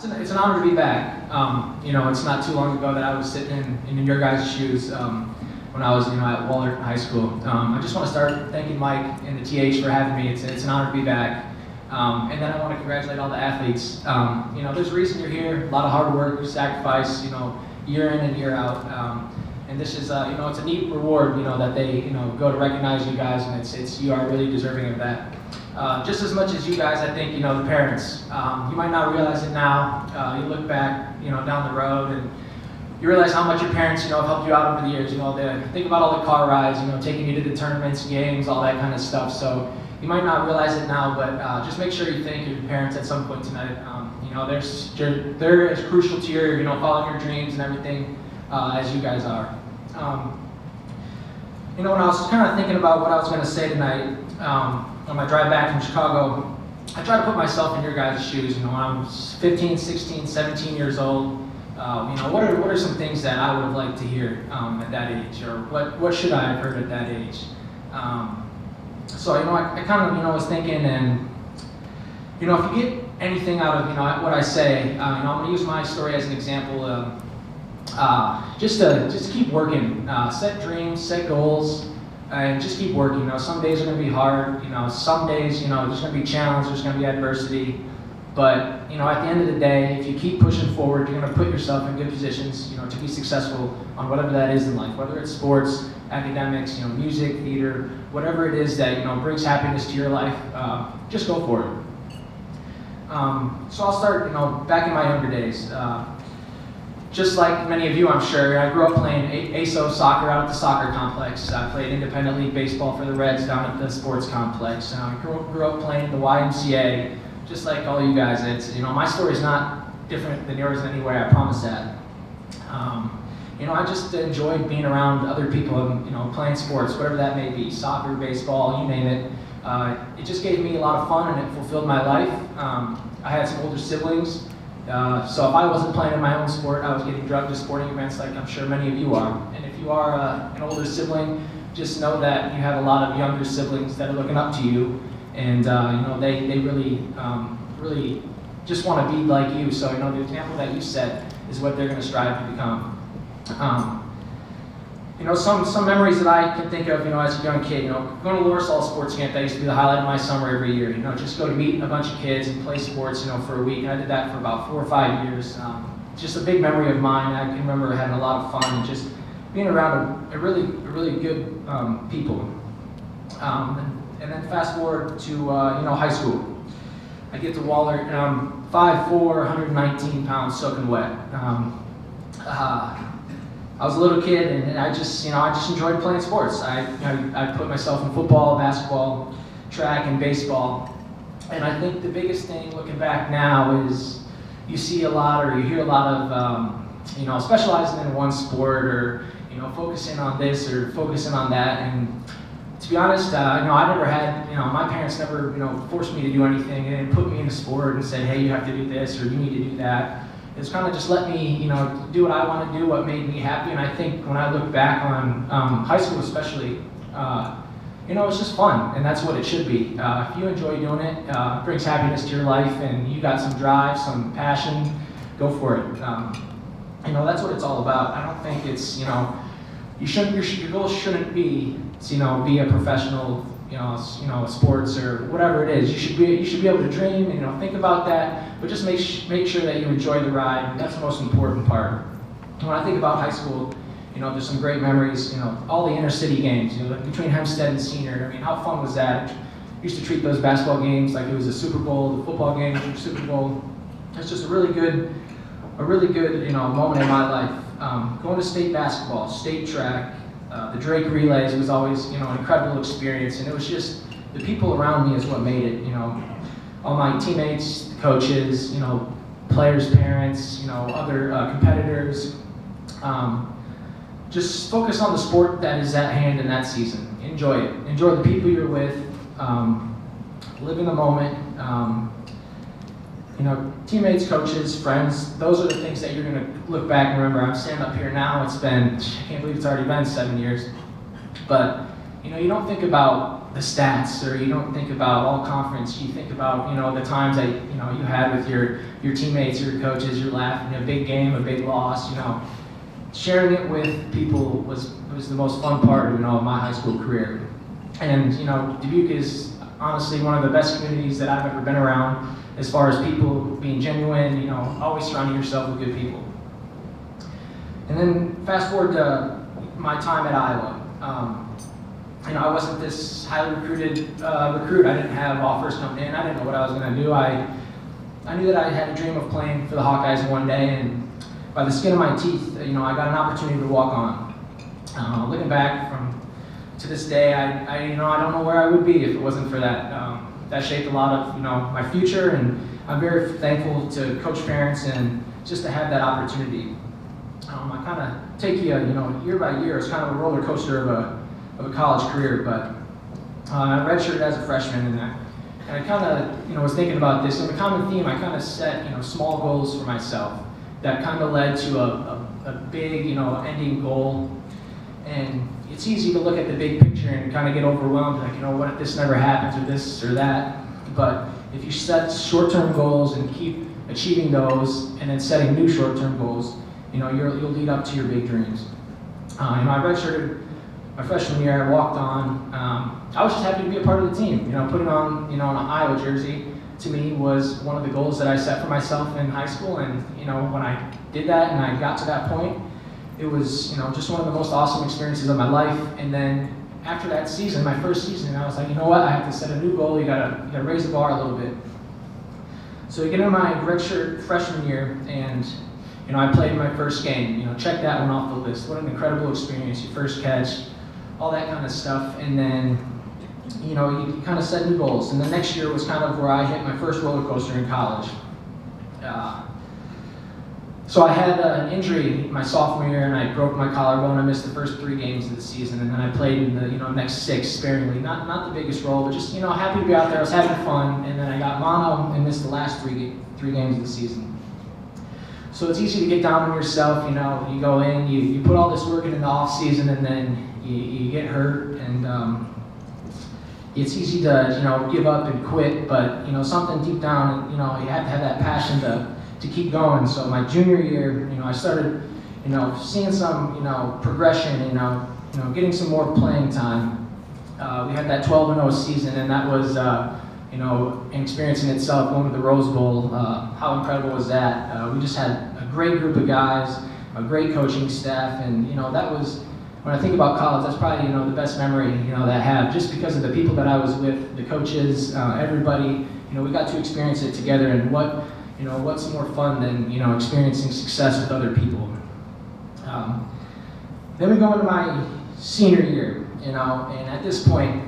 It's an honor to be back. It's not too long ago that I was sitting in your guys' shoes when I was, at Wahlert High School. I just want to start thanking Mike and the TH for having me. It's an honor to be back. And then I want to congratulate all the athletes. There's a reason you're here. A lot of hard work, sacrifice, year in and year out. And this is, it's a neat reward, that they, go to recognize you guys, and you are really deserving of that. Just as much as you guys, I think, the parents, you might not realize it now. You look back, down the road, and you realize how much your parents, have helped you out over the years. Think about all the car rides, taking you to the tournaments, games, all that kind of stuff. So you might not realize it now, but just make sure you thank your parents at some point tonight. They're as crucial to your, following your dreams and everything as you guys are. When I was kind of thinking about what I was going to say tonight, on my drive back from Chicago, I try to put myself in your guys' shoes. When I'm 15, 16, 17 years old, what are some things that I would have liked to hear at that age, or what should I have heard at that age? So I kind of was thinking, and if you get anything out of what I say, I'm going to use my story as an example. Just to keep working, set dreams, set goals. And just keep working. Some days are going to be hard. Some days, there's going to be challenge, there's going to be adversity. But at the end of the day, if you keep pushing forward, you're going to put yourself in good positions, to be successful on whatever that is in life. Whether it's sports, academics, music, theater, whatever it is that brings happiness to your life, just go for it. So I'll start, back in my younger days. Just like many of you, I'm sure, I grew up playing ASO soccer out at the soccer complex. I played independent league baseball for the Reds down at the sports complex. I grew up playing the YMCA, just like all you guys. My story's not different than yours in any way, I promise that. I just enjoyed being around other people, playing sports, whatever that may be, soccer, baseball, you name it. It just gave me a lot of fun and it fulfilled my life. I had some older siblings. So if I wasn't playing in my own sport, I was getting drugged to sporting events like I'm sure many of you are. And if you are an older sibling, just know that you have a lot of younger siblings that are looking up to you, and they really just want to be like you. So the example that you set is what they're going to strive to become. Some memories that I can think of, as a young kid, going to Lorsall sports camp, that used to be the highlight of my summer every year. Just go to meet a bunch of kids and play sports, for a week. And I did that for about 4 or 5 years. Just a big memory of mine. I can remember having a lot of fun and just being around a really good people. And then fast forward to high school. I get to Wahlert, and I'm 5'4", 119 pounds, soaking wet. I was a little kid, and I just enjoyed playing sports. I put myself in football, basketball, track, and baseball. And I think the biggest thing looking back now is you see a lot, or you hear a lot of, specializing in one sport, or focusing on this or focusing on that. And to be honest, I never had, my parents never, forced me to do anything. They didn't put me in a sport and said, hey, you have to do this or you need to do that. It's kind of just let me, do what I want to do, what made me happy. And I think when I look back on high school especially, it's just fun, and that's what it should be. If you enjoy doing it, it brings happiness to your life, and you got some drive, some passion, go for it. That's what it's all about. I don't think it's, your goal shouldn't be to, be a professional, sports or whatever it is. You should be able to dream and think about that, but just make sure that you enjoy the ride. That's the most important part. When I think about high school, there's some great memories. All the inner city games, between Hempstead and Senior. how fun was that? Used to treat those basketball games like it was a Super Bowl. The football games were Super Bowl. It's just a really good, moment in my life. Going to state basketball, state track. The Drake relays was always, an incredible experience, and it was just the people around me is what made it. All my teammates, coaches, players' parents, other competitors. Just focus on the sport that is at hand in that season. Enjoy it. Enjoy the people you're with. Live in the moment. Teammates, coaches, friends, those are the things that you're going to look back and remember. I'm standing up here now. I can't believe it's already been 7 years. But, you don't think about the stats, or you don't think about all conference. You think about, the times that, you had with your teammates, your coaches, you're laughing, a big game, a big loss, Sharing it with people was the most fun part of, my high school career. And, Dubuque is honestly one of the best communities that I've ever been around as far as people being genuine, always surrounding yourself with good people. And then fast forward to my time at Iowa. I wasn't this highly recruited recruit. I didn't have offers coming in. I didn't know what I was going to do. I knew that I had a dream of playing for the Hawkeyes one day, and by the skin of my teeth, I got an opportunity to walk on. Looking back to this day, I don't know where I would be if it wasn't for that. That shaped a lot of my future, and I'm very thankful to Coach Ferentz and just to have that opportunity. I kind of take you, year by year. It's kind of a roller coaster of a college career, but I redshirted as a freshman, and I kind of, was thinking about this. And the common theme, I kind of set, small goals for myself that kind of led to a big, ending goal. And it's easy to look at the big picture and kind of get overwhelmed, like, what if this never happens, or this or that. But if you set short-term goals and keep achieving those, and then setting new short-term goals, you'll lead up to your big dreams. I redshirted my freshman year. I walked on. I was just happy to be a part of the team. Putting on, an Iowa jersey to me was one of the goals that I set for myself in high school. And when I did that and I got to that point, it was just one of the most awesome experiences of my life. And then after that season, my first season, I was like, I have to set a new goal. You gotta raise the bar a little bit. So I get into my redshirt freshman year, and I played my first game. Check that one off the list. What an incredible experience! Your first catch, all that kind of stuff, and then you kind of set new goals. And the next year was kind of where I hit my first roller coaster in college. So I had an injury my sophomore year, and I broke my collarbone. I missed the first 3 games of the season, and then I played in the next 6 sparingly. Not the biggest role, but just happy to be out there. I was having fun, and then I got mono and missed the last 3 games of the season. So it's easy to get down on yourself. You go in, you put all this work in the off season, and then you get hurt, and it's easy to give up and quit. But something deep down, you have to have that passion to keep going. So my junior year, I started, seeing some, progression, getting some more playing time. We had that 12-0 season, and that was, an experience in itself, going to the Rose Bowl. How incredible was that? We just had a great group of guys, a great coaching staff, and, that was, when I think about college, that's probably, the best memory, that I have, just because of the people that I was with, the coaches, everybody. We got to experience it together, and what's more fun than, experiencing success with other people. Then we go into my senior year, and at this point,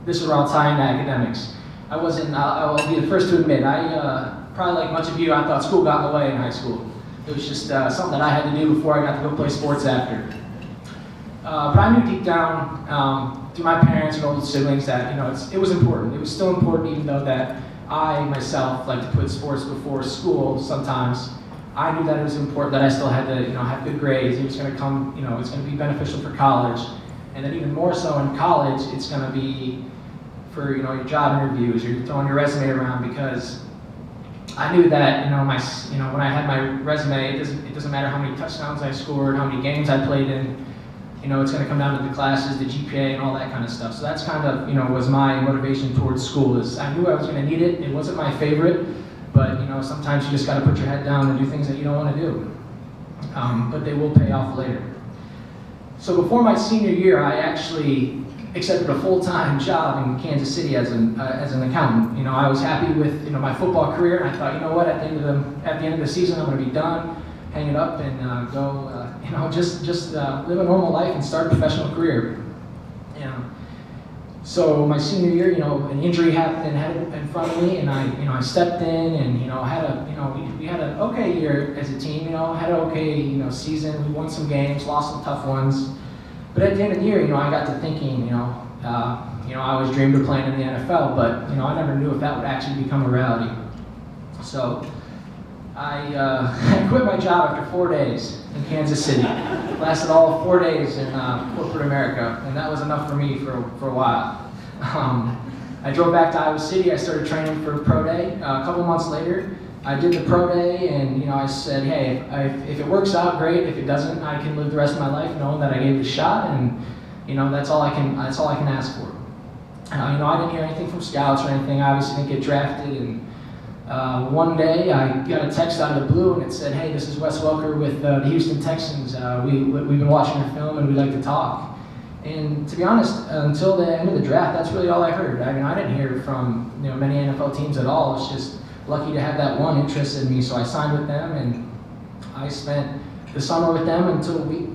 this is where I'll tie into academics. I'll be the first to admit, probably like much of you, I thought school got in the way in high school. It was just something that I had to do before I got to go play sports after. But I knew deep down, through my parents and older siblings, that it was important. It was still important, even though that I myself like to put sports before school sometimes. I knew that it was important that I still had to have good grades. It was going to come, it's going to be beneficial for college. And then even more so in college, it's going to be for your job interviews, or you're throwing your resume around, because I knew that when I had my resume, it doesn't matter how many touchdowns I scored, how many games I played in. It's going to come down to the classes, the GPA, and all that kind of stuff. So that's kind of was my motivation towards school. Is I knew I was going to need it. It wasn't my favorite, but sometimes you just got to put your head down and do things that you don't want to do. But they will pay off later. So before my senior year, I actually accepted a full-time job in Kansas City as an accountant. I was happy with my football career, and I thought, at the end of the season, I'm going to be done, hang it up, and go, just live a normal life and start a professional career. So my senior year, an injury happened and had it in front of me, and I stepped in and we had an okay year as a team. Had an okay season. We won some games, lost some tough ones. But at the end of the year, I got to thinking, I always dreamed of playing in the NFL, but I never knew if that would actually become a reality. So I quit my job after 4 days in Kansas City. Lasted all 4 days in corporate America, and that was enough for me for a while. I drove back to Iowa City. I started training for pro day. A couple months later, I did the pro day, and I said, hey, if it works out, great. If it doesn't, I can live the rest of my life knowing that I gave it a shot, and that's all I can ask for. I didn't hear anything from scouts or anything. I obviously didn't get drafted, and one day I got a text out of the blue, and it said, hey, this is Wes Welker with the Houston Texans. We've been watching your film, and we'd like to talk. And to be honest, until the end of the draft, that's really all I heard. I didn't hear from many NFL teams at all. It's just lucky to have that one interested in me, so I signed with them, and I spent the summer with them until week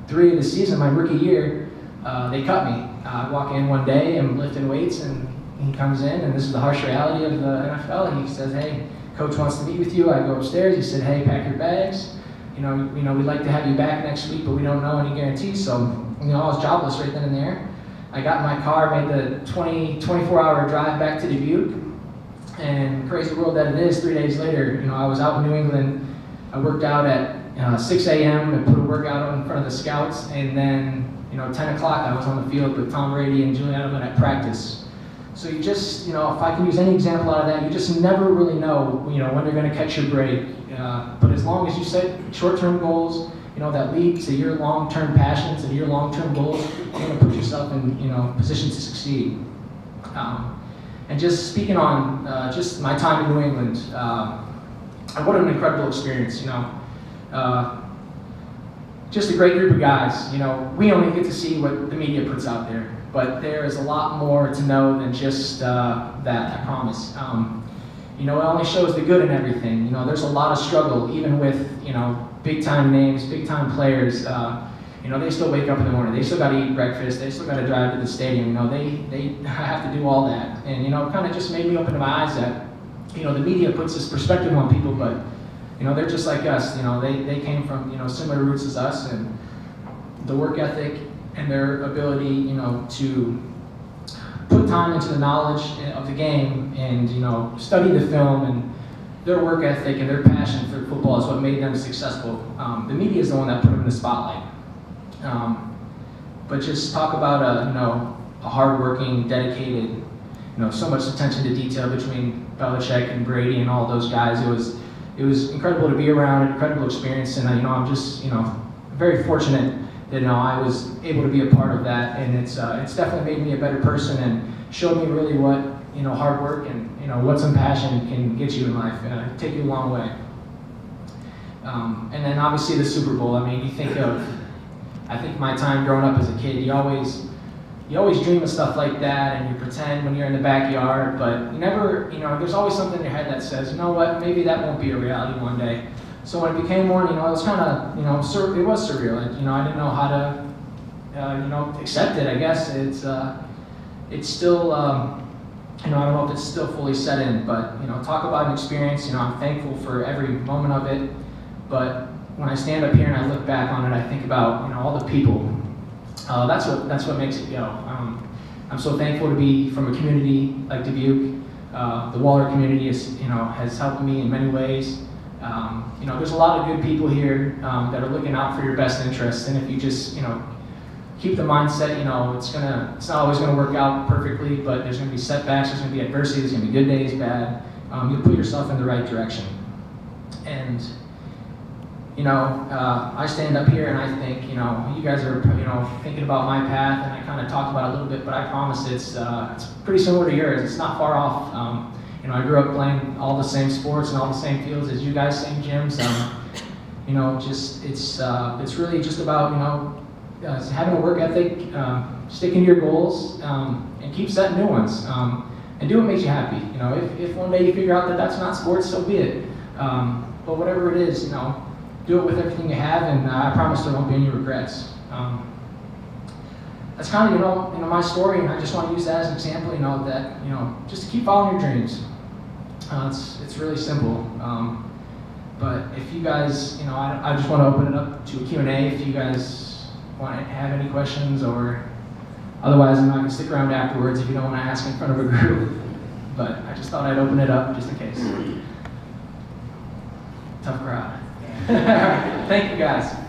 3 of the season, my rookie year. They cut me. I walk in one day, I'm lifting weights, and he comes in, and this is the harsh reality of the NFL. He says, hey, coach wants to meet with you. I go upstairs. He said, hey, pack your bags. We'd like to have you back next week, but we don't know any guarantees. So, I was jobless right then and there. I got in my car, made the 24-hour drive back to Dubuque. And crazy world that it is, 3 days later, I was out in New England. I worked out at 6 a.m. and put a workout in front of the scouts. And then, 10 o'clock, I was on the field with Tom Brady and Julian Edelman at practice. So you just, if I can use any example out of that, you just never really know, when you're going to catch your break. But as long as you set short-term goals, that lead to your long-term passions and your long-term goals, you're going to put yourself in, position to succeed. And just speaking on just my time in New England, what an incredible experience, just a great group of guys. We only get to see what the media puts out there, but there is a lot more to know than just that, I promise. It only shows the good in everything. There's a lot of struggle, even with, big-time names, big-time players. They still wake up in the morning. They still got to eat breakfast. They still got to drive to the stadium. They have to do all that. And, it kind of just made me open my eyes that, the media puts this perspective on people, but, they're just like us. They came from, similar roots as us, and the work ethic and their ability, to put time into the knowledge of the game and, study the film, and their work ethic and their passion for football is what made them successful. The media is the one that put them in the spotlight. But just talk about a hardworking, dedicated, so much attention to detail between Belichick and Brady and all those guys. It was incredible to be around, an incredible experience, and I'm just very fortunate that I was able to be a part of that, and it's definitely made me a better person and showed me really what hard work and what some passion can get you in life, take you a long way. And then obviously the Super Bowl. You think of, I think my time growing up as a kid, you always dream of stuff like that, and you pretend when you're in the backyard, but you never, there's always something in your head that says, maybe that won't be a reality one day. So when it became more, it was kind of, it was surreal. I didn't know how to, accept it. I guess it's still, I don't know if it's still fully set in, but talk about an experience. I'm thankful for every moment of it. But when I stand up here and I look back on it, I think about all the people. That's what makes it go. I'm so thankful to be from a community like Dubuque. The Wahlert community has helped me in many ways. There's a lot of good people here that are looking out for your best interests, and if you just keep the mindset, it's not always gonna work out perfectly, but there's gonna be setbacks, there's gonna be adversity, there's gonna be good days, bad. You'll put yourself in the right direction. And I stand up here and I think, you guys are, thinking about my path, and I kind of talked about it a little bit, but I promise it's pretty similar to yours. It's not far off. I grew up playing all the same sports and all the same fields as you guys, same gyms. It's really just about, having a work ethic, sticking to your goals, and keep setting new ones, and do what makes you happy. If one day you figure out that that's not sports, so be it. But whatever it is, do it with everything you have, and I promise there won't be any regrets. That's kind of, my story, and I just want to use that as an example, that, just to keep following your dreams. It's really simple. But if you guys, I just want to open it up to a Q&A if you guys want to have any questions, or otherwise I'm not going to stick around afterwards if you don't want to ask in front of a group. But I just thought I'd open it up just in case. Tough crowd. Thank you, guys.